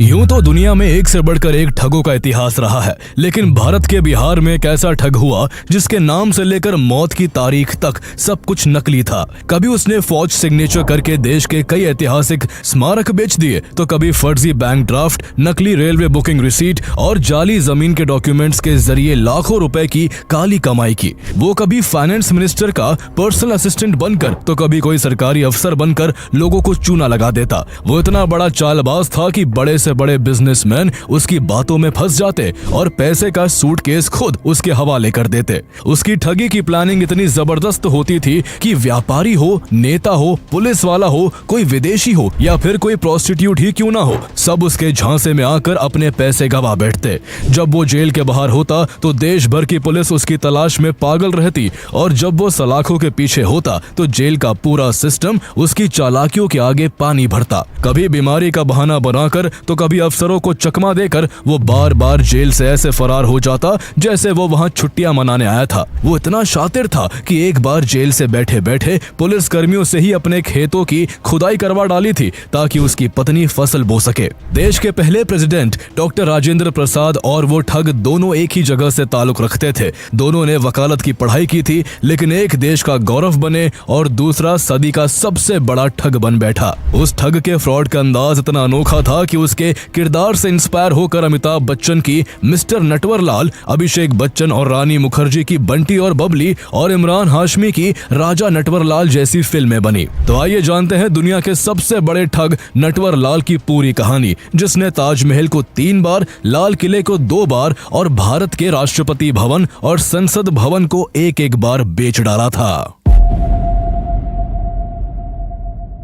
यूं तो दुनिया में एक से बढ़कर एक ठगों का इतिहास रहा है, लेकिन भारत के बिहार में एक ऐसा ठग हुआ जिसके नाम से लेकर मौत की तारीख तक सब कुछ नकली था। कभी उसने फौज सिग्नेचर करके देश के कई ऐतिहासिक स्मारक बेच दिए, तो कभी फर्जी बैंक ड्राफ्ट, नकली रेलवे बुकिंग रिसीट और जाली जमीन के डॉक्यूमेंट्स के जरिए लाखों रुपए की काली कमाई की। वो कभी फाइनेंस मिनिस्टर का पर्सनल असिस्टेंट बनकर तो कभी कोई सरकारी अफसर बनकर लोगों को चूना लगा देता। वो इतना बड़ा चालबाज था कि बड़े से बड़े बिजनेसमैन उसकी बातों में फंस जाते और पैसे का सूटकेस खुद उसके हवाले कर देते। उसकी ठगी की प्लानिंग इतनी जबरदस्त होती थी कि व्यापारी हो, नेता हो, पुलिस वाला हो, कोई विदेशी हो या फिर कोई प्रोस्टिट्यूट ही क्यों ना हो, सब उसके झांसे में आकर अपने पैसे गवा बैठते। जब वो जेल के बाहर होता तो देश भर की पुलिस उसकी तलाश में पागल रहती और जब वो सलाखों के पीछे होता तो जेल का पूरा सिस्टम उसकी चालाकियों के आगे पानी भरता। कभी बीमारी का बहाना बनाकर तो कभी अफसरों को चकमा देकर वो बार बार जेल से ऐसे फरार हो जाता जैसे वो वहां छुट्टियां मनाने आया था। वो इतना शातिर था कि एक बार जेल से बैठे बैठे पुलिस कर्मियों से ही अपने खेतों की खुदाई करवा डाली थी ताकि उसकी पत्नी फसल बो सके। देश के पहले प्रेसिडेंट डॉक्टर राजेंद्र प्रसाद और वो ठग दोनों एक ही जगह से ताल्लुक रखते थे। दोनों ने वकालत की पढ़ाई की थी, लेकिन एक देश का गौरव बने और दूसरा सदी का सबसे बड़ा ठग बन बैठा। उस ठग के फ्रॉड का अंदाज इतना अनोखा था कि उसके किरदार से इंस्पायर होकर अमिताभ बच्चन की मिस्टर नटवरलाल, अभिषेक बच्चन और रानी मुखर्जी की बंटी और बबली और इमरान हाशमी की राजा नटवरलाल जैसी फिल्में बनी। तो आइए जानते हैं दुनिया के सबसे बड़े ठग नटवरलाल की पूरी कहानी, जिसने ताजमहल को 3 बार, लाल किले को 2 बार और भारत के राष्ट्रपति भवन और संसद भवन को एक बार बेच डाला था।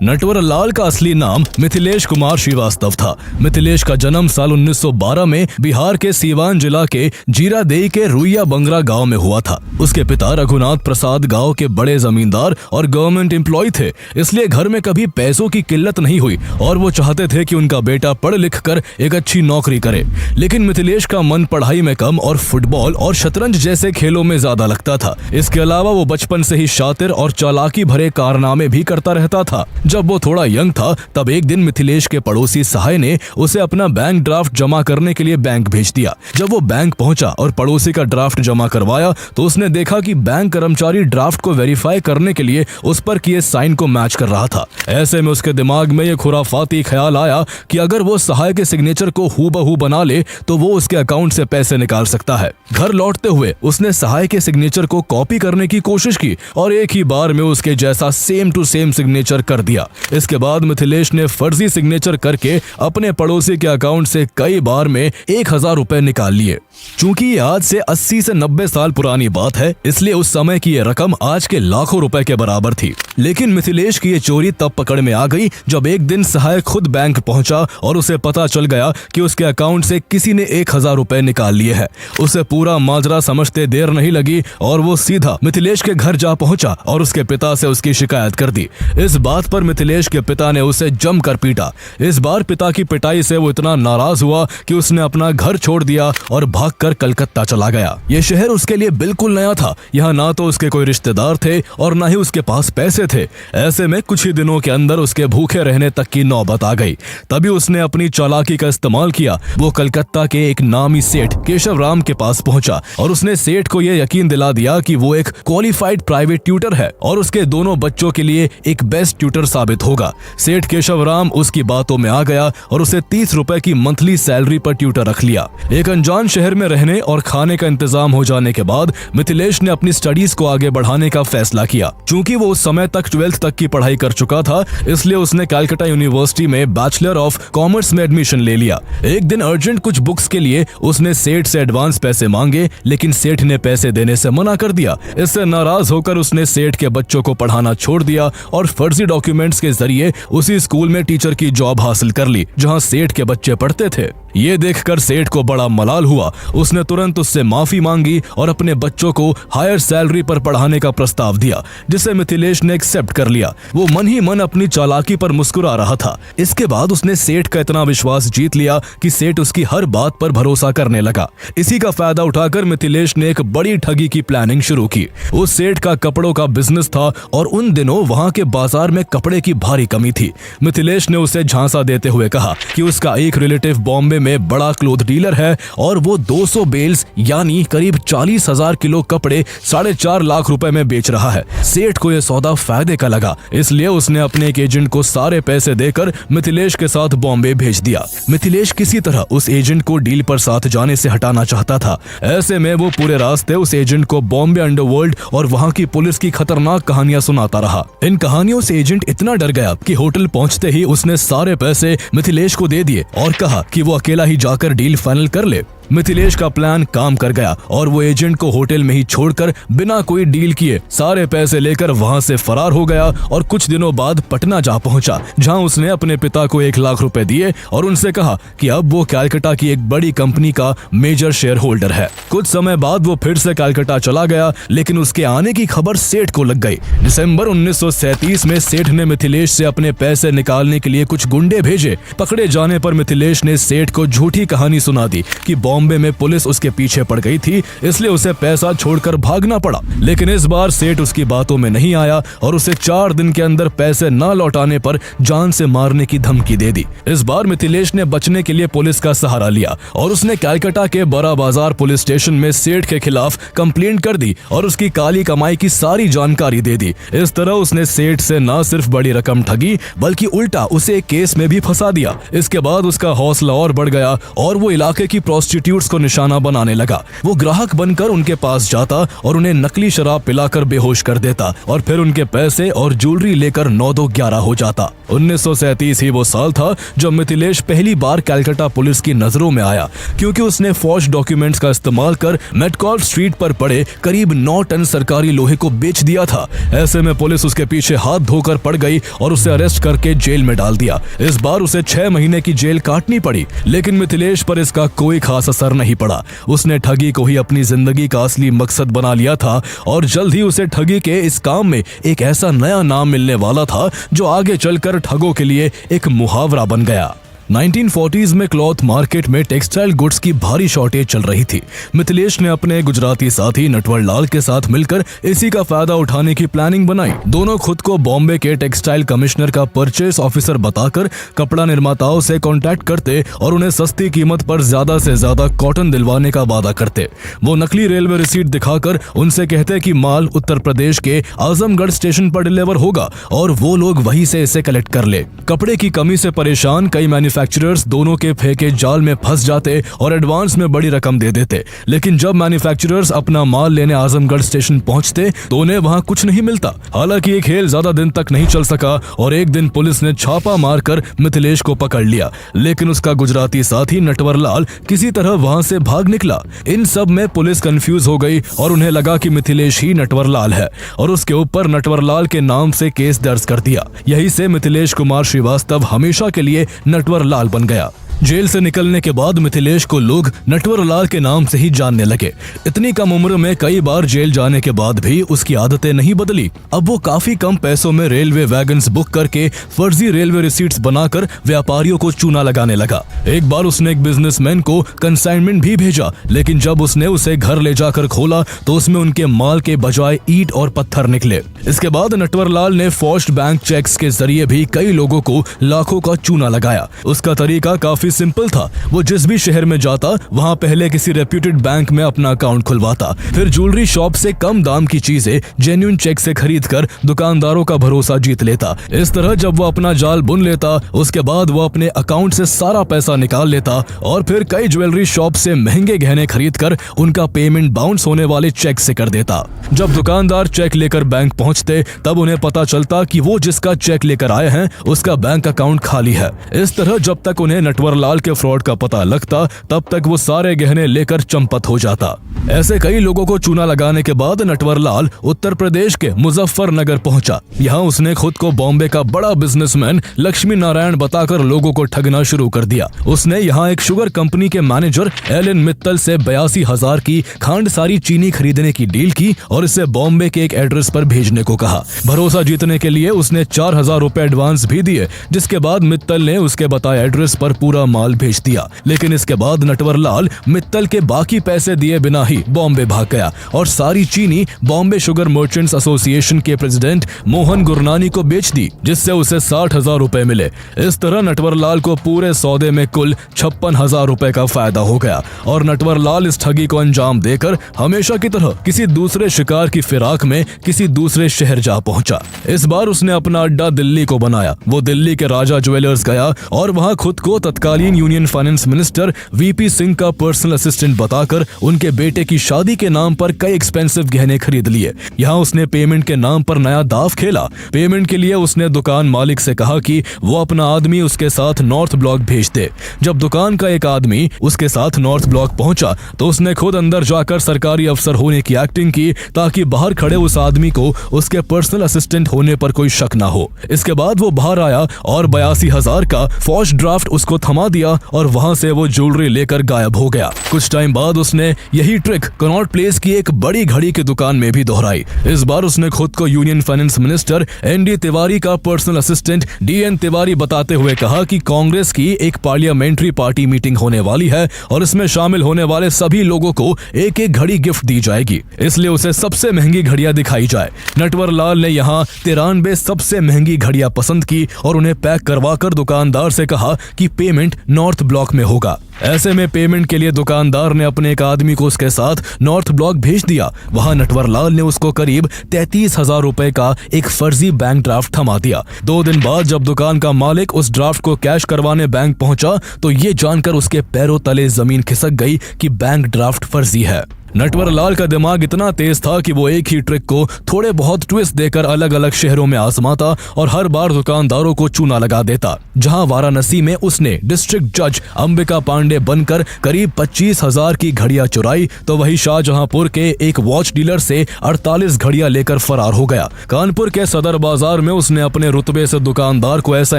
नटवरलाल का असली नाम मिथिलेश कुमार श्रीवास्तव था। मिथिलेश का जन्म साल 1912 में बिहार के सीवान जिला के जीरादेई के रुइया बंगरा गांव में हुआ था। उसके पिता रघुनाथ प्रसाद गांव के बड़े जमींदार और गवर्नमेंट एम्प्लॉय थे, इसलिए घर में कभी पैसों की किल्लत नहीं हुई और वो चाहते थे कि उनका बेटा पढ़ लिख कर एक अच्छी नौकरी करे। लेकिन मिथिलेश का मन पढ़ाई में कम और फुटबॉल और शतरंज जैसे खेलों में ज्यादा लगता था। इसके अलावा वो बचपन से ही शातिर और चालाकी भरे कारनामे भी करता रहता था। जब वो थोड़ा यंग था तब एक दिन मिथिलेश के पड़ोसी सहाय ने उसे अपना बैंक ड्राफ्ट जमा करने के लिए बैंक भेज दिया। जब वो बैंक पहुंचा और पड़ोसी का ड्राफ्ट जमा करवाया तो उसने देखा कि बैंक कर्मचारी ड्राफ्ट को वेरीफाई करने के लिए उस पर किए साइन को मैच कर रहा था। ऐसे में उसके दिमाग में यह खुराफाती ख्याल आया कि अगर वो सहाय के सिग्नेचर को हूबहू बना ले तो वो उसके अकाउंट से पैसे निकाल सकता है। घर लौटते हुए उसने सहाय के सिग्नेचर को कॉपी करने की कोशिश की और एक ही बार में उसके जैसा सेम टू सेम सिग्नेचर कर दिया। इसके बाद मिथिलेश ने फर्जी सिग्नेचर करके अपने पड़ोसी के अकाउंट से कई बार में 1000 रुपए निकाल लिए। चूंकि ये आज से 80 से 90 साल पुरानी बात है, इसलिए उस समय की ये रकम आज के लाखों रुपए के बराबर थी। लेकिन मिथिलेश की ये चोरी तब पकड़ में आ गई जब एक दिन सहाय खुद बैंक पहुंचा और उसे पता चल गया कि उसके अकाउंट से किसी ने 1000 रुपए निकाल लिए हैं। उसे पूरा माजरा समझते देर नहीं लगी और वो सीधा मिथिलेश के घर जा पहुंचा और उसके पिता से उसकी शिकायत कर दी। इस बात पर मिथिलेश के पिता ने उसे जमकर पीटा। इस बार पिता की पिटाई से वो इतना नाराज हुआ कि उसने अपना घर छोड़ दिया और भागकर कलकत्ता चला गया। ये शहर उसके लिए बिल्कुल नया था। यहाँ ना तो उसके कोई रिश्तेदार थे और ना ही उसके पास पैसे थे। ऐसे में कुछ ही दिनों के अंदर उसके भूखे रहने तक की नौबत आ गई। तभी उसने अपनी चालाकी का इस्तेमाल किया। वो कलकत्ता के एक नामी सेठ केशव राम के पास पहुंचा और उसने सेठ को यह यकीन दिला दिया कि वो एक क्वालिफाइड प्राइवेट ट्यूटर है और उसके दोनों बच्चों के लिए एक बेस्ट ट्यूटर साबित होगा। सेठ केशव राम उसकी बातों में आ गया और उसे 30 रुपए की मंथली सैलरी पर ट्यूटर रख लिया। एक अनजान शहर में रहने और खाने का इंतजाम हो जाने के बाद मिथिलेश ने अपनी स्टडीज को आगे बढ़ाने का फैसला किया। चूंकि वो उस समय तक 12th तक की पढ़ाई कर चुका था, इसलिए उसने कलकत्ता यूनिवर्सिटी में बैचलर ऑफ कॉमर्स में एडमिशन ले लिया। एक दिन अर्जेंट कुछ बुक्स के लिए उसने सेठ से एडवांस पैसे मांगे, लेकिन सेठ ने पैसे देने से मना कर दिया। इससे नाराज होकर उसने सेठ के बच्चों को पढ़ाना छोड़ दिया और फर्जी डॉक्यूमेंट्स के जरिए उसी स्कूल में टीचर की जॉब हासिल कर ली जहां सेठ के बच्चे पढ़ते थे। ये देखकर सेठ को बड़ा मलाल हुआ। उसने तुरंत उससे माफी मांगी और अपने बच्चों को हायर सैलरी पर पढ़ाने का प्रस्ताव दिया, जिसे मिथिलेश ने एक्सेप्ट कर लिया। वो मन ही मन अपनी चालाकी पर मुस्कुरा रहा था। इसके बाद उसने सेठ का इतना विश्वास जीत लिया कि सेठ उसकी हर बात पर भरोसा करने लगा। इसी का फायदा उठाकर मिथिलेश ने एक बड़ी ठगी की प्लानिंग शुरू की। उस सेठ का कपड़ों का बिजनेस था और उन दिनों वहां के बाजार में कपड़े की भारी कमी थी। मिथिलेश ने उसे झांसा देते हुए कहा कि उसका एक रिलेटिव बॉम्बे में बड़ा क्लोथ डीलर है और वो 200 बेल्स यानी करीब 40,000 किलो कपड़े 4.5 लाख रुपए में बेच रहा है। सेठ को यह सौदा फायदे का लगा, इसलिए उसने अपने एक एजेंट को सारे पैसे देकर मिथिलेश के साथ बॉम्बे भेज दिया। मिथिलेश किसी तरह उस एजेंट को डील पर साथ जाने से हटाना चाहता था। ऐसे में वो पूरे रास्ते उस एजेंट को बॉम्बे अंडरवर्ल्ड और वहां की पुलिस की खतरनाक कहानियां सुनाता रहा। इन कहानियों से एजेंट इतना डर गया कि होटल पहुंचते ही उसने सारे पैसे मिथिलेश को दे दिए और कहा कि वो अकेला ही जाकर डील फाइनल कर ले। मिथिलेश का प्लान काम कर गया और वो एजेंट को होटल में ही छोड़कर बिना कोई डील किए सारे पैसे लेकर वहां से फरार हो गया और कुछ दिनों बाद पटना जा पहुंचा, जहां उसने अपने पिता को 1 लाख रुपए दिए और उनसे कहा कि अब वो कलकत्ता की एक बड़ी कंपनी का मेजर शेयर होल्डर है। कुछ समय बाद वो फिर से कलकत्ता चला गया, लेकिन उसके आने की खबर सेठ को लग गई। दिसंबर 1937 में सेठ ने मिथिलेश से अपने पैसे निकालने के लिए कुछ गुंडे भेजे। पकड़े जाने पर मिथिलेश ने सेठ को झूठी कहानी सुना दी कि बॉम्बे में पुलिस उसके पीछे पड़ गई थी, इसलिए उसे पैसा छोड़कर भागना पड़ा। लेकिन इस बार सेठ उसकी बातों में नहीं आया और उसे 4 दिन के अंदर पैसे न लौटाने पर जान से मारने की धमकी दे दी। इस बार मिथिलेश ने बचने के लिए पुलिस का सहारा लिया और उसने कलकत्ता के बड़ा बाजार पुलिस स्टेशन में सेठ के खिलाफ कंप्लेंट कर दी और उसकी काली कमाई की सारी जानकारी दे दी। इस तरह उसने सेठ से न सिर्फ बड़ी रकम ठगी बल्कि उल्टा उसे एक केस में भी फंसा दिया। इसके बाद उसका हौसला और बढ़ गया और वो इलाके की प्रोस्टिट्यूट्स को निशाना बनाने लगा। वो ग्राहक बनकर उनके पास जाता और उन्हें नकली शराब पिलाकर बेहोश कर देता और फिर उनके पैसे और ज्वेलरी लेकर 9-2-11 हो जाता। 1937 ही वो साल था जब मिथिलेश पहली बार कलकत्ता पुलिस की नजरों में आया, क्योंकि उसने फॉर्ज डॉक्यूमेंट्स का इस्तेमाल कर मेटकॉल स्ट्रीट पर पड़े करीब 9 टन सरकारी लोहे को बेच दिया था। ऐसे में पुलिस उसके पीछे हाथ धोकर पड़ गई और उसे अरेस्ट करके जेल में डाल दिया। इस बार उसे 6 महीने की जेल काटनी पड़ी, लेकिन मिथिलेश पर इसका कोई खास असर नहीं पड़ा। उसने ठगी को ही अपनी जिंदगी का असली मकसद बना लिया था और जल्द ही उसे ठगी के इस काम में एक ऐसा नया नाम मिलने वाला था जो आगे चलकर ठगों के लिए एक मुहावरा बन गया। 1940s में क्लॉथ मार्केट में टेक्सटाइल गुड्स की भारी शॉर्टेज चल रही थी। मिथिलेश ने अपने गुजराती साथी नटवर लाल के साथ मिलकर इसी का फायदा उठाने की प्लानिंग बनाई। दोनों खुद को बॉम्बे के टेक्सटाइल कमिश्नर का परचेस ऑफिसर बताकर कपड़ा निर्माताओं से कांटेक्ट करते और उन्हें सस्ती कीमत पर ज्यादा से ज्यादा कॉटन दिलवाने का वादा करते। वो नकली रेलवे रिसीट दिखाकर उनसे कहते कि माल उत्तर प्रदेश के आजमगढ़ स्टेशन पर डिलीवर होगा और वो लोग वहीं से इसे कलेक्ट कर ले। कपड़े की कमी से परेशान कई मैन्युफैक्चरर्स दोनों के फेंके जाल में फंस जाते और एडवांस में बड़ी रकम दे देते। लेकिन जब मैन्युफैक्चरर्स अपना माल लेने आजमगढ़ स्टेशन पहुंचते तो उन्हें वहां कुछ नहीं मिलता। हालांकि ये खेल ज्यादा दिन तक नहीं चल सका और एक दिन पुलिस ने छापा मारकर मिथिलेश को पकड़ लिया, लेकिन उसका गुजराती साथी नटवर लाल किसी तरह वहां से भाग निकला। इन सब में पुलिस कंफ्यूज हो गई और उन्हें लगा कि मिथिलेश ही नटवर लाल है और उसके ऊपर नटवर लाल के नाम से केस दर्ज कर दिया। यही से मिथिलेश कुमार श्रीवास्तव हमेशा के लिए नटवर लाल बन गया। जेल से निकलने के बाद मिथिलेश को लोग नटवर लाल के नाम से ही जानने लगे। इतनी कम उम्र में कई बार जेल जाने के बाद भी उसकी आदतें नहीं बदली। अब वो काफी कम पैसों में रेलवे वैगन्स बुक करके फर्जी रेलवे रिसीट्स बनाकर व्यापारियों को चूना लगाने लगा। एक बार उसने एक बिजनेसमैन को कंसाइनमेंट भी भेजा, लेकिन जब उसने उसे घर ले जाकर खोला तो उसमें उनके माल के बजाय ईंट और पत्थर निकले। इसके बाद नटवर लाल ने फॉर्ज्ड बैंक चेक्स के जरिए भी कई लोगों को लाखों का चूना लगाया। उसका तरीका काफी सिंपल था। वो जिस भी शहर में जाता वहां पहले किसी रेप्यूटेड बैंक में अपना अकाउंट खुलवाता, फिर ज्वेलरी शॉप से कम दाम की चीजें जेन्युइन चेक से खरीदकर दुकानदारों का भरोसा जीत लेता। इस तरह जब वो अपना जाल बुन लेता उसके बाद वो अपने अकाउंट से सारा पैसा निकाल लेता और फिर कई ज्वेलरी शॉप से महंगे गहने खरीदकर उनका पेमेंट बाउंस होने वाले चेक से कर देता। जब दुकानदार चेक लेकर बैंक पहुंचते तब उन्हें पता चलता कि वो जिसका चेक लेकर आए हैं उसका बैंक अकाउंट खाली है। इस तरह जब तक उन्हें नटवर नटवरलाल के फ्रॉड का पता लगता तब तक वो सारे गहने लेकर चंपत हो जाता। ऐसे कई लोगों को चूना लगाने के बाद नटवरलाल उत्तर प्रदेश के मुजफ्फरनगर पहुंचा। यहाँ उसने खुद को बॉम्बे का बड़ा बिजनेसमैन लक्ष्मी नारायण बताकर लोगों को ठगना शुरू कर दिया। उसने यहाँ एक शुगर कंपनी के मैनेजर एलन मित्तल से 82,000 की खांडसारी चीनी खरीदने की डील की और इसे बॉम्बे के एक एड्रेस पर भेजने को कहा। भरोसा जीतने के लिए उसने 4,000 रुपए एडवांस भी दिए, जिसके बाद मित्तल ने उसके बताए एड्रेस पर पूरा माल भेज दिया। लेकिन इसके बाद नटवरलाल मित्तल के बाकी पैसे दिए बिना ही बॉम्बे भाग गया और सारी चीनी बॉम्बे शुगर मर्चेंट्स एसोसिएशन के प्रेसिडेंट मोहन गुरनानी को बेच दी, जिससे उसे 60,000 रुपए मिले। इस तरह नटवरलाल को पूरे सौदे में कुल 56,000 रुपए का फायदा हो गया और नटवरलाल इस ठगी को अंजाम देकर हमेशा की तरह किसी दूसरे शिकार की फिराक में किसी दूसरे शहर जा पहुंचा। इस बार उसने अपना अड्डा दिल्ली को बनाया। वो दिल्ली के राजा ज्वेलर्स गया और वहां खुद को तत्कालीन union finance minister VP Singh का पर्सनल असिस्टेंट बताकर उनके बेटे की शादी के नाम पर कई एक्सपेंसिव गहने खरीद लिए। यहाँ उसने पेमेंट के नाम पर नया दाव खेला। पेमेंट के लिए उसने दुकान मालिक से कहा कि वो अपना आदमी उसके साथ नॉर्थ ब्लॉक भेज दे। जब दुकान का एक आदमी उसके साथ नॉर्थ ब्लॉक पहुंचा तो उसने खुद अंदर जाकर सरकारी अफसर होने की एक्टिंग की ताकि बाहर खड़े उस आदमी को उसके पर्सनल असिस्टेंट होने पर कोई शक ना हो। इसके बाद वो बाहर आया और 82,000 का फौज ड्राफ्ट उसको थमा दिया और वहां से वो ज्वेलरी लेकर गायब हो गया। कुछ टाइम बाद उसने यही ट्रिक कनॉट प्लेस की एक बड़ी घड़ी की दुकान में भी दोहराई। इस बार उसने खुद को union finance minister ND Tiwari का पर्सनल असिस्टेंट डीएन तिवारी बताते हुए कहा कि कांग्रेस की एक पार्लियामेंट्री पार्टी मीटिंग होने वाली है और इसमें शामिल होने वाले सभी लोगों को एक एक घड़ी गिफ्ट दी जाएगी, इसलिए उसे सबसे महंगी घड़ियां दिखाई जाए। नटवरलाल ने यहाँ 93 सबसे महंगी घड़ियां पसंद की और उन्हें पैक करवाकर दुकानदार से कहा कि पेमेंट नॉर्थ ब्लॉक में होगा। ऐसे में पेमेंट के लिए दुकानदार ने अपने एक आदमी को उसके साथ नॉर्थ ब्लॉक भेज दिया। वहां नटवरलाल ने उसको करीब 33,000 रुपए का एक फर्जी बैंक ड्राफ्ट थमा दिया। 2 दिन बाद जब दुकान का मालिक उस ड्राफ्ट को कैश करवाने बैंक पहुंचा तो ये जानकर उसके पैरों तले जमीन खिसक गई कि बैंक ड्राफ्ट फर्जी है। नटवरलाल का दिमाग इतना तेज था कि वो एक ही ट्रिक को थोड़े बहुत ट्विस्ट देकर अलग अलग शहरों में आजमाता और हर बार दुकानदारों को चूना लगा देता। जहां वाराणसी में उसने डिस्ट्रिक्ट जज अंबिका पांडे बनकर करीब 25,000 की घड़ियां चुराई, तो वही शाहजहांपुर के एक वॉच डीलर से 48 घड़ियां लेकर फरार हो गया। कानपुर के सदर बाजार में उसने अपने रुतबे से दुकानदार को ऐसा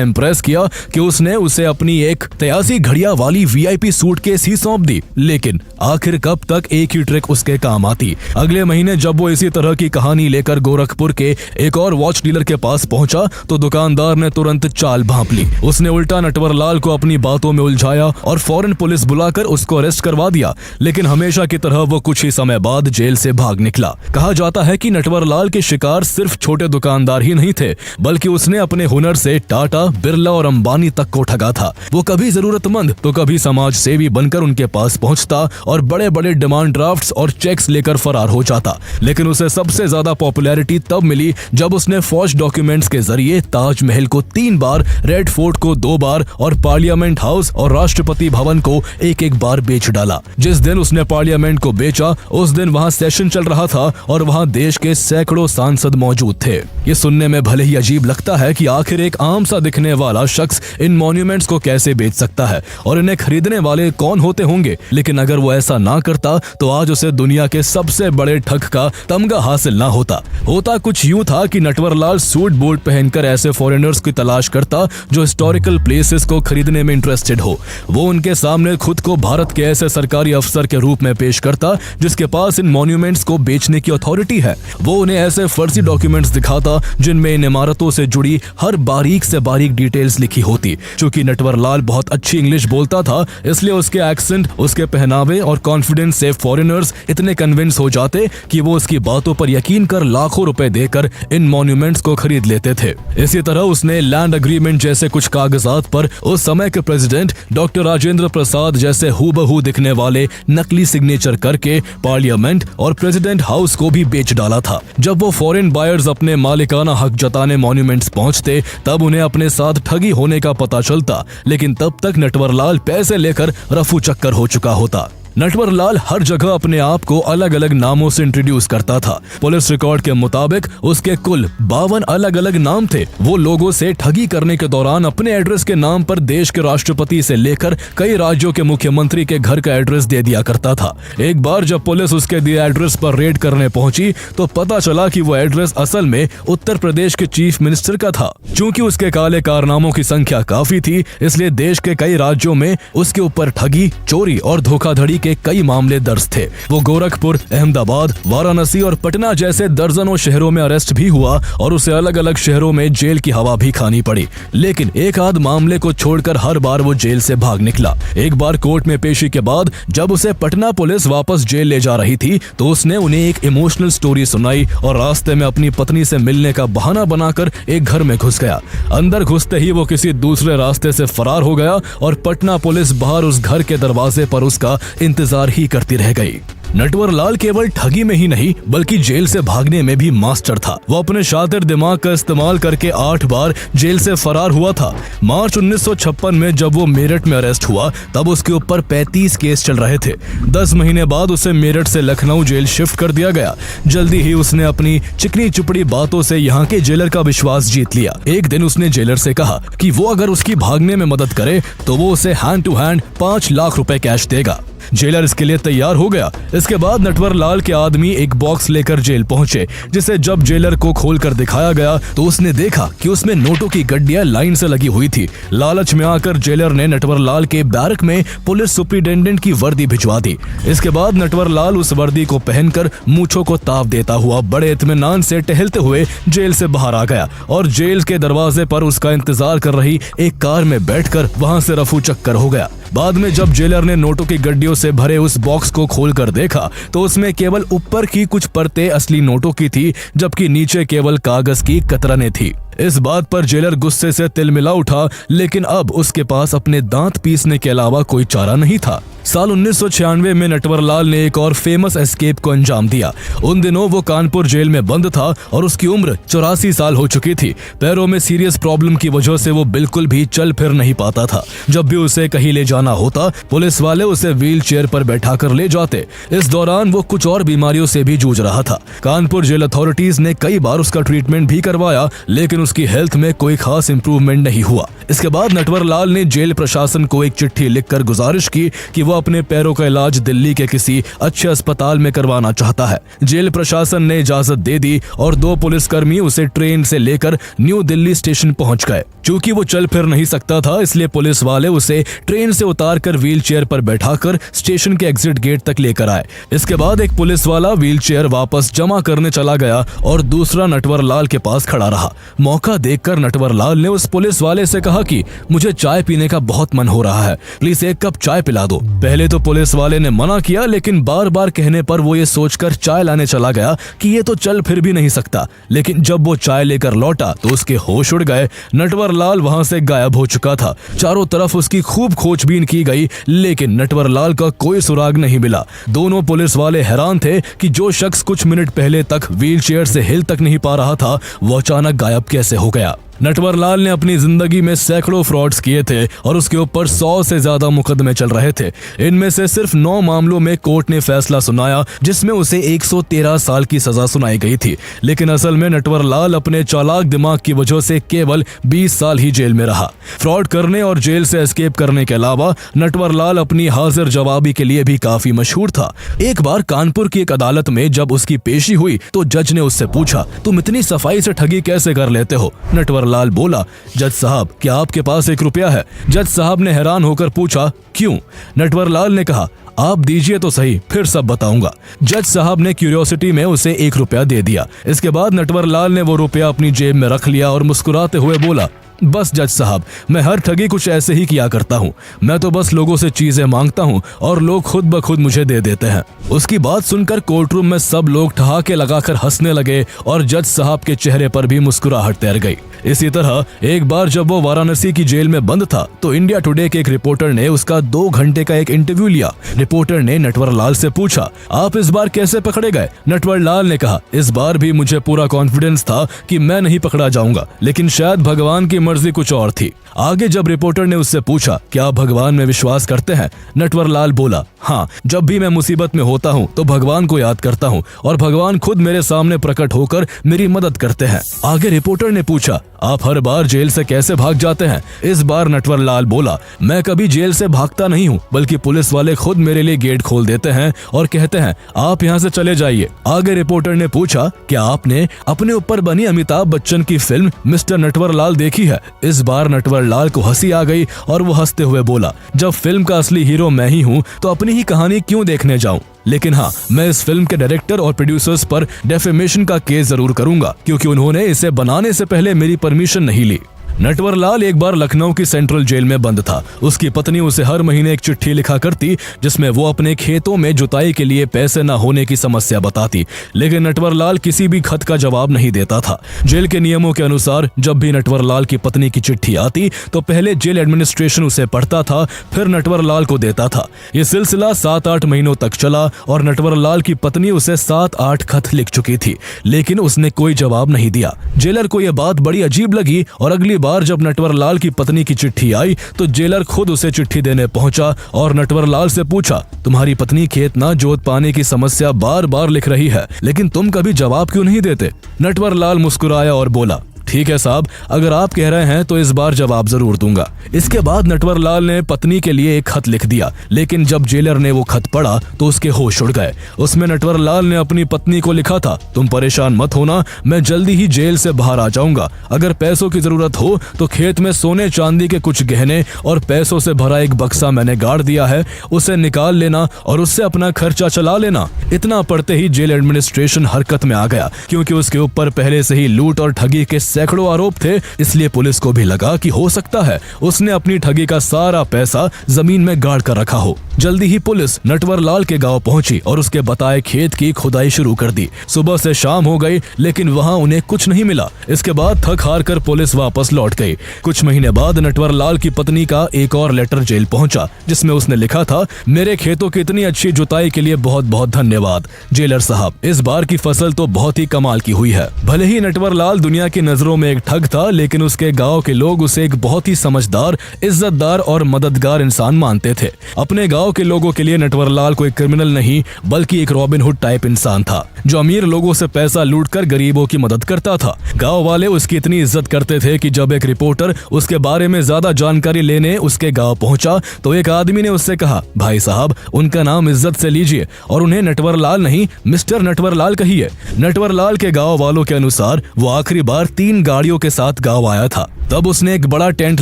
इम्प्रेस किया कि उसने उसे अपनी एक 83 घड़ियां वाली VIP सूटकेस ही सौंप दी। लेकिन आखिर कब तक एक ही ट्रिक उसके काम आती। अगले महीने जब वो इसी तरह की कहानी लेकर गोरखपुर के एक और वॉच डीलर के पास पहुंचा तो दुकानदार ने तुरंत चाल भांप ली। उसने उल्टा नटवरलाल को अपनी बातों में उलझाया और फौरन पुलिस बुलाकर उसको अरेस्ट करवा दिया। लेकिन हमेशा की तरह वो कुछ ही समय बाद जेल से भाग निकला। कहा जाता है कि नटवरलाल के शिकार सिर्फ छोटे दुकानदार ही नहीं थे, बल्कि उसने अपने हुनर से टाटा, बिरला और अंबानी तक को ठगा था। वो कभी जरूरतमंद तो कभी समाज सेवी बनकर उनके पास पहुंचता और बड़े बड़े डिमांड ड्राफ्ट्स और चेक्स लेकर फरार हो जाता। लेकिन उसे सबसे ज्यादा पॉपुलैरिटी तब मिली जब उसने फौज डॉक्यूमेंट्स के जरिए ताजमहल को 3 बार, रेड फोर्ट को 2 बार और पार्लियामेंट हाउस और राष्ट्रपति भवन को एक बार बेच डाला। जिस दिन उसने पार्लियामेंट को बेचा उस दिन वहां सेशन चल रहा था और वहां देश के सैकड़ों सांसद मौजूद थे। ये सुनने में भले ही अजीब लगता है कि आखिर एक आम सा दिखने वाला शख्स इन मॉन्यूमेंट्स को कैसे बेच सकता है और इन्हें खरीदने वाले कौन होते होंगे, लेकिन अगर वो ऐसा ना करता तो आज उसे दुनिया के सबसे बड़े ठग का तमगा हासिल ना होता। होता कुछ यूं था कि नटवरलाल सूट बूट पहनकर ऐसे फॉरेनर्स की तलाश करता जो हिस्टोरिकल प्लेसेस को खरीदने में इंटरेस्टेड हो। वो उनके सामने खुद को भारत के ऐसे सरकारी अफसर के रूप में पेश करता जिसके पास इन मॉन्यूमेंट्स को बेचने की अथॉरिटी है। वो उन्हें ऐसे फर्जी डॉक्यूमेंट्स दिखाता जिनमें इन इमारतों से जुड़ी हर बारीक से बारीक डिटेल्स लिखी होती। चूंकि नटवरलाल बहुत अच्छी इंग्लिश बोलता था, इसलिए उसके एक्सेंट, उसके पहनावे और कॉन्फिडेंस से फॉरेनर्स इतने कन्विंस हो जाते कि वो उसकी बातों पर यकीन कर लाखों रुपए देकर इन मॉन्यूमेंट्स को खरीद लेते थे। इसी तरह उसने लैंड एग्रीमेंट जैसे कुछ कागजात पर उस समय के प्रेसिडेंट डॉक्टर राजेंद्र प्रसाद जैसे हूबहू दिखने वाले नकली सिग्नेचर करके पार्लियामेंट और प्रेसिडेंट हाउस को भी बेच डाला था। जब वो फॉरेन बायर्स अपने मालिकाना हक जताने मॉन्यूमेंट्स पहुंचते तब उन्हें अपने साथ ठगी होने का पता चलता, लेकिन तब तक नटवरलाल पैसे लेकर रफू चक्कर हो चुका होता। नटवर लाल हर जगह अपने आप को अलग अलग नामों से इंट्रोड्यूस करता था। पुलिस रिकॉर्ड के मुताबिक उसके कुल 52 अलग अलग नाम थे। वो लोगों से ठगी करने के दौरान अपने एड्रेस के नाम पर देश के राष्ट्रपति से लेकर कई राज्यों के मुख्यमंत्री के घर का एड्रेस दे दिया करता था। एक बार जब पुलिस उसके दिए एड्रेस पर रेड करने पहुंची तो पता चला कि वो एड्रेस असल में उत्तर प्रदेश के चीफ मिनिस्टर का था। चूंकि उसके काले कारनामों की संख्या काफी थी, इसलिए देश के कई राज्यों में उसके ऊपर ठगी, चोरी और धोखाधड़ी के कई मामले दर्ज थे। वो गोरखपुर, अहमदाबाद, वाराणसी और पटना जैसे दर्जनों शहरों में अरेस्ट भी हुआ और उसे अलग अलग शहरों में जेल की हवा भी खानी पड़ी। लेकिन एक आध मामले को छोड़कर हर बार वो जेल से भाग निकला। एक बार कोर्ट में पेशी के बाद जब उसे पटना पुलिस वापस जेल ले जा रही थी तो उसने उन्हें एक इमोशनल स्टोरी सुनाई और रास्ते में अपनी पत्नी से मिलने का बहाना बनाकर एक घर में घुस गया। अंदर घुसते ही वो किसी दूसरे रास्ते से फरार हो गया और पटना पुलिस बाहर उस घर के दरवाजे पर उसका इंतजार ही करती रह गई। नटवर लाल केवल ठगी में ही नहीं बल्कि जेल से भागने में भी मास्टर था। वो अपने शातिर दिमाग का इस्तेमाल करके 8 बार जेल से फरार हुआ था। मार्च 1956 में जब वो मेरठ में अरेस्ट हुआ तब उसके ऊपर 35 केस चल रहे थे। 10 महीने बाद उसे मेरठ से लखनऊ जेल शिफ्ट कर दिया गया। जल्दी ही उसने अपनी चिकनी चुपड़ी बातों से यहाँ के जेलर का विश्वास जीत लिया। एक दिन उसने जेलर से कहा कि वो अगर उसकी भागने में मदद करे तो वो उसे हैंड टू हैंड 5 लाख रुपए कैश देगा। जेलर इसके लिए तैयार हो गया। इसके बाद नटवर लाल के आदमी एक बॉक्स लेकर जेल पहुंचे, जिसे जब जेलर को खोलकर दिखाया गया तो उसने देखा कि उसमें नोटों की गड्डियां लाइन से लगी हुई थी। लालच में आकर जेलर ने नटवर लाल के बैरक में पुलिस सुपरिटेंडेंट की वर्दी भिजवा दी। इसके बाद नटवर लाल उस वर्दी को पहनकर मूंछों को ताव देता हुआ बड़े इत्मीनान से टहलते हुए जेल से बाहर आ गया और जेल के दरवाजे पर उसका इंतजार कर रही एक कार में बैठकर वहां से रफू चक्कर हो गया। बाद में जब जेलर ने नोटों की गड्डियों से भरे उस बॉक्स को खोलकर देखा तो उसमें केवल ऊपर की कुछ परतें असली नोटों की थी, जबकि नीचे केवल कागज की कतरनें थी। इस बात पर जेलर गुस्से से तिलमिला उठा, लेकिन अब उसके पास अपने दांत पीसने के अलावा कोई चारा नहीं था। साल 1996 में नटवर लाल ने एक और फेमस एस्केप को अंजाम दिया। उन दिनों वो कानपुर जेल में बंद था और उसकी उम्र 84 साल हो चुकी थी। पैरों में सीरियस प्रॉब्लम की वजह से वो बिल्कुल भी चल फिर नहीं पाता था। जब भी उसे कहीं ले जाना होता पुलिस वाले उसे व्हील चेयर पर बैठा कर ले जाते। इस दौरान वो कुछ और बीमारियों से भी जूझ रहा था। कानपुर जेल अथॉरिटीज ने कई बार उसका ट्रीटमेंट भी करवाया, लेकिन उसकी हेल्थ में कोई खास इंप्रूवमेंट नहीं हुआ। इसके बाद नटवर लाल ने जेल प्रशासन को एक चिट्ठी लिखकर गुजारिश की कि वो अपने पैरों का इलाज दिल्ली के किसी अच्छे अस्पताल में करवाना चाहता है। जेल प्रशासन ने इजाजत दे दी और 2 पुलिसकर्मी उसे ट्रेन से लेकर न्यू दिल्ली स्टेशन पहुंच गए। चूंकि वो चल फिर नहीं सकता था, इसलिए पुलिस वाले उसे ट्रेन से उतारकर व्हील चेयर पर बैठाकर स्टेशन के एग्जिट गेट तक लेकर आए। इसके बाद एक पुलिस वाला व्हील चेयर वापस जमा करने चला गया और दूसरा नटवर लाल के पास खड़ा रहा। मौका देखकर नटवर लाल ने उस पुलिस वाले से कहा कि मुझे चाय पीने का बहुत मन हो रहा है, प्लीज 1 कप चाय पिला दो। पहले तो पुलिस वाले ने मना किया, लेकिन बार बार कहने पर वो ये सोचकर चाय लाने चला गया कि ये तो चल फिर भी नहीं सकता। लेकिन जब वो चाय लेकर लौटा तो उसके होश उड़ गए। नटवर लाल वहां से गायब हो चुका था। चारों तरफ उसकी खूब खोजबीन की गई, लेकिन नटवर लाल का कोई सुराग नहीं मिला। दोनों पुलिस वाले हैरान थे कि जो शख्स कुछ मिनट पहले तक व्हील चेयर से हिल तक नहीं पा रहा था, वो अचानक गायब कैसे हो गया। नटवर लाल ने अपनी जिंदगी में सैकड़ों फ्रॉड्स किए थे और उसके ऊपर 100 से ज्यादा मुकदमे चल रहे थे। इनमें से सिर्फ 9 मामलों में कोर्ट ने फैसला सुनाया, जिसमें उसे 113 साल की सजा सुनाई गई थी। लेकिन असल में नटवर लाल अपने चालाक दिमाग की वजह से केवल 20 साल ही जेल में रहा। फ्रॉड करने और जेल से एस्केप करने के अलावा नटवर लाल अपनी हाजिर जवाबी के लिए भी काफी मशहूर था। एक बार कानपुर की एक अदालत में जब उसकी पेशी हुई तो जज ने उससे पूछा, तुम इतनी सफाई से ठगी कैसे कर लेते हो? नटवर लाल बोला, जज साहब क्या आपके पास 1 रुपया है? जज साहब ने हैरान होकर पूछा, क्यों? नटवर लाल ने कहा, आप दीजिए तो सही, फिर सब बताऊंगा। जज साहब ने क्यूरियोसिटी में उसे 1 रुपया दे दिया। इसके बाद नटवर लाल ने वो रुपया अपनी जेब में रख लिया और मुस्कुराते हुए बोला, बस जज साहब, मैं हर ठगी कुछ ऐसे ही किया करता हूँ। मैं तो बस लोगों से चीजें मांगता हूँ और लोग खुद ब खुद मुझे दे देते हैं। उसकी बात सुनकर कोर्टरूम में सब लोग ठहाके लगाकर हंसने लगे और जज साहब के चेहरे पर भी मुस्कुराहट तैर गई। इसी तरह एक बार जब वो वाराणसी की जेल में बंद था तो इंडिया टुडे के एक रिपोर्टर ने उसका 2 घंटे का एक इंटरव्यू लिया। रिपोर्टर ने नटवर लाल से पूछा, आप इस बार कैसे पकड़े गए? नटवर लाल ने कहा, इस बार भी मुझे पूरा कॉन्फिडेंस था कि मैं नहीं पकड़ा जाऊंगा, लेकिन शायद भगवान की मर्जी कुछ और थी। आगे जब रिपोर्टर ने उससे पूछा क्या आप भगवान में विश्वास करते हैं, नटवरलाल बोला, हाँ, जब भी मैं मुसीबत में होता हूँ तो भगवान को याद करता हूँ और भगवान खुद मेरे सामने प्रकट होकर मेरी मदद करते हैं। आगे रिपोर्टर ने पूछा, आप हर बार जेल से कैसे भाग जाते हैं? इस बार नटवरलाल बोला, मैं कभी जेल से भागता नहीं हूँ, बल्कि पुलिस वाले खुद मेरे लिए गेट खोल देते हैं और कहते हैं आप यहाँ से चले जाइए। आगे रिपोर्टर ने पूछा, क्या आपने अपने ऊपर बनी अमिताभ बच्चन की फिल्म मिस्टर नटवरलाल देखी है? इस बार नटवरलाल को हंसी आ गई और वो हंसते हुए बोला, जब फिल्म का असली हीरो मैं ही हूँ तो अपनी ही कहानी क्यों देखने जाऊं? लेकिन हाँ, मैं इस फिल्म के डायरेक्टर और प्रोड्यूसर्स पर डेफेमेशन का केस जरूर करूंगा, क्योंकि उन्होंने इसे बनाने से पहले मेरी परमिशन नहीं ली। नटवरलाल एक बार लखनऊ की सेंट्रल जेल में बंद था। उसकी पत्नी उसे हर महीने एक चिट्ठी लिखा करती जिसमें वो अपने खेतों में जुताई के लिए पैसे न होने की समस्या बताती, लेकिन नटवरलाल किसी भी खत का जवाब नहीं देता था। जेल के नियमों के अनुसार जब भी नटवरलाल की पत्नी की चिट्ठी आती तो पहले जेल एडमिनिस्ट्रेशन उसे पढ़ता था, फिर नटवरलाल को देता था। ये सिलसिला 7-8 महीनों तक चला और नटवरलाल की पत्नी उसे 7-8 खत लिख चुकी थी, लेकिन उसने कोई जवाब नहीं दिया। जेलर को यह बात बड़ी अजीब लगी और अगली बार जब नटवरलाल की पत्नी की चिट्ठी आई तो जेलर खुद उसे चिट्ठी देने पहुंचा और नटवरलाल से पूछा, तुम्हारी पत्नी खेत ना जोत पाने की समस्या बार बार लिख रही है, लेकिन तुम कभी जवाब क्यों नहीं देते? नटवरलाल मुस्कुराया और बोला, ठीक है साहब, अगर आप कह रहे हैं तो इस बार जवाब जरूर दूंगा। इसके बाद नटवरलाल ने पत्नी के लिए एक खत लिख दिया, लेकिन जब जेलर ने वो खत पढ़ा तो उसके होश उड़ गए। उसमें नटवरलाल ने अपनी पत्नी को लिखा था, तुम परेशान मत होना, मैं जल्दी ही जेल से बाहर आ जाऊंगा। अगर पैसों की जरूरत हो तो खेत में सोने चांदी के कुछ गहने और पैसों से भरा एक बक्सा मैंने गाड़ दिया है, उसे निकाल लेना और उससे अपना खर्चा चला लेना। इतना पढ़ते ही जेल एडमिनिस्ट्रेशन हरकत में आ गया, क्योंकि उसके ऊपर पहले से ही लूट और ठगी के सैकड़ों आरोप थे। इसलिए पुलिस को भी लगा कि हो सकता है उसने अपनी ठगी का सारा पैसा जमीन में गाड़ कर रखा हो। जल्दी ही पुलिस नटवरलाल के गांव पहुंची और उसके बताए खेत की खुदाई शुरू कर दी। सुबह से शाम हो गई, लेकिन वहां उन्हें कुछ नहीं मिला। इसके बाद थक हार कर पुलिस वापस लौट गई। कुछ महीने बाद नटवरलाल की पत्नी का एक और लेटर जेल पहुंचा, जिसमें उसने लिखा था, मेरे खेतों की इतनी अच्छी जुताई के लिए बहुत बहुत धन्यवाद जेलर साहब, इस बार की फसल तो बहुत ही कमाल की हुई है। भले ही नटवरलाल दुनिया की नजरों में एक ठग था, लेकिन उसके गांव के लोग उसे एक बहुत ही समझदार, इज्जतदार और मददगार इंसान मानते थे। अपने गांव के लोगों के लिए नटवरलाल कोई क्रिमिनल नहीं, बल्कि एक रॉबिन हुड टाइप इंसान था, जो अमीर लोगों से पैसा लूटकर गरीबों की मदद करता था। गांव वाले उसकी इतनी इज्जत करते थे कि जब एक रिपोर्टर उसके बारे में ज्यादा जानकारी लेने उसके गांव पहुंचा तो एक आदमी ने उससे कहा, भाई साहब, उनका नाम इज्जत से लीजिए और उन्हें नटवरलाल नहीं मिस्टर नटवरलाल कहिए। नटवरलाल के गांव वालों के अनुसार वो आखिरी बार 3 गाड़ियों के साथ गांव आया था। तब उसने एक बड़ा टेंट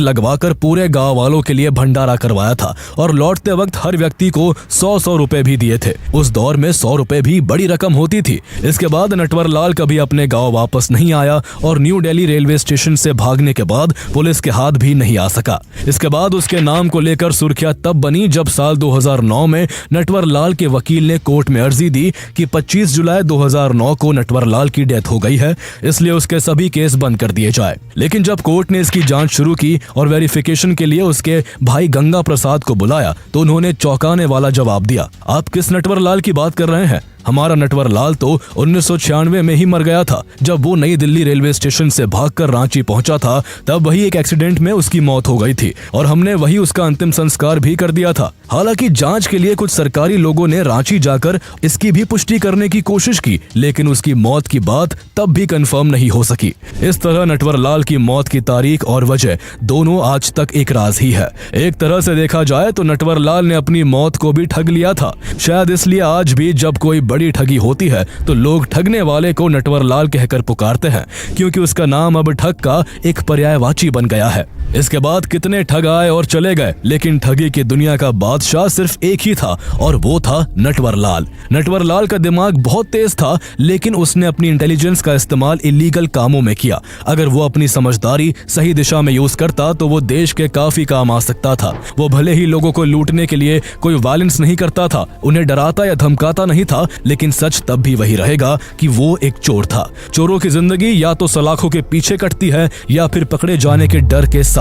लगवाकर पूरे गांव वालों के लिए भंडारा करवाया था और लौटते वक्त हर व्यक्ति को 100-100 रुपए भी दिए थे। उस दौर में 100 रुपए भी बड़ी रकम होती थी। इसके बाद नटवरलाल कभी अपने गांव वापस नहीं आया और न्यू दिल्ली रेलवे स्टेशन से भागने के बाद पुलिस के हाथ भी नहीं आ सका। इसके बाद उसके नाम को लेकर सुर्खियां तब बनी जब साल 2009 में नटवरलाल के वकील ने कोर्ट में अर्जी दी कि 25 जुलाई 2009 को नटवरलाल की डेथ हो गई है, इसलिए उसके सभी केस बंद कर दिए जाए। लेकिन जब कोर्ट ने इसकी जांच शुरू की और वेरिफिकेशन के लिए उसके भाई गंगा प्रसाद को बुलाया तो उन्होंने चौंकाने वाला जवाब दिया, आप किस नटवरलाल की बात कर रहे हैं? हमारा नटवरलाल तो 1996 में ही मर गया था। जब वो नई दिल्ली रेलवे स्टेशन से भागकर रांची पहुंचा था तब वही एक एक्सीडेंट में उसकी मौत हो गई थी और हमने वही उसका अंतिम संस्कार भी कर दिया था। हालांकि जांच के लिए कुछ सरकारी लोगों ने रांची जाकर इसकी भी पुष्टि करने की कोशिश की, लेकिन उसकी मौत की बात तब भी कंफर्म नहीं हो सकी। इस तरह नटवरलाल की मौत की तारीख और वजह दोनों आज तक एक राज ही है। एक तरह से देखा जाए तो नटवरलाल ने अपनी मौत को भी ठग लिया था। शायद इसलिए आज भी जब कोई बड़ी ठगी होती है तो लोग ठगने वाले को नटवरलाल कहकर पुकारते हैं, क्योंकि उसका नाम अब ठग का एक पर्यायवाची बन गया है। इसके बाद कितने ठग आए और चले गए, लेकिन ठगी की दुनिया का बादशाह सिर्फ एक ही था और वो था नटवरलाल। नटवरलाल का दिमाग बहुत तेज था, लेकिन उसने अपनी इंटेलिजेंस का इस्तेमाल इलीगल कामों में किया। अगर वो अपनी समझदारी सही दिशा में यूज करता तो वो देश के काफी काम आ सकता था। वो भले ही लोगों को लूटने के लिए कोई वायलेंस नहीं करता था, उन्हें डराता या धमकाता नहीं था, लेकिन सच तब भी वही रहेगा कि वो एक चोर था। चोरों की जिंदगी या तो सलाखों के पीछे कटती है या फिर पकड़े जाने के डर के साए